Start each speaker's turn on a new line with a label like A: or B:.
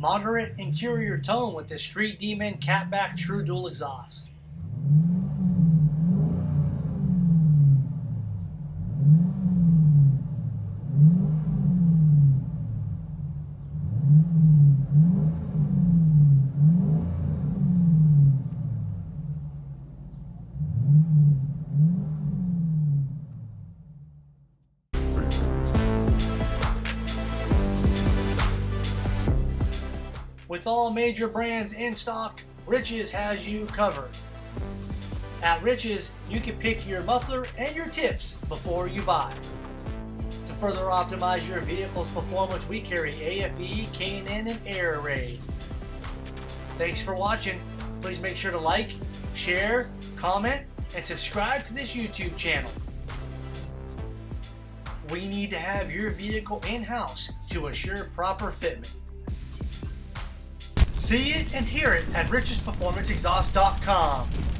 A: Moderate interior tone with this Street Demon Catback True Dual Exhaust. With all major brands in stock, Riches has you covered. At Riches, you can pick your muffler and your tips before you buy. To further optimize your vehicle's performance, we carry AFE, K&N, and Air Raid. Thanks for watching. Please make sure to like, share, comment, and subscribe to this YouTube channel. We need to have your vehicle in-house to assure proper fitment. See it and hear it at richesperformanceexhaust.com.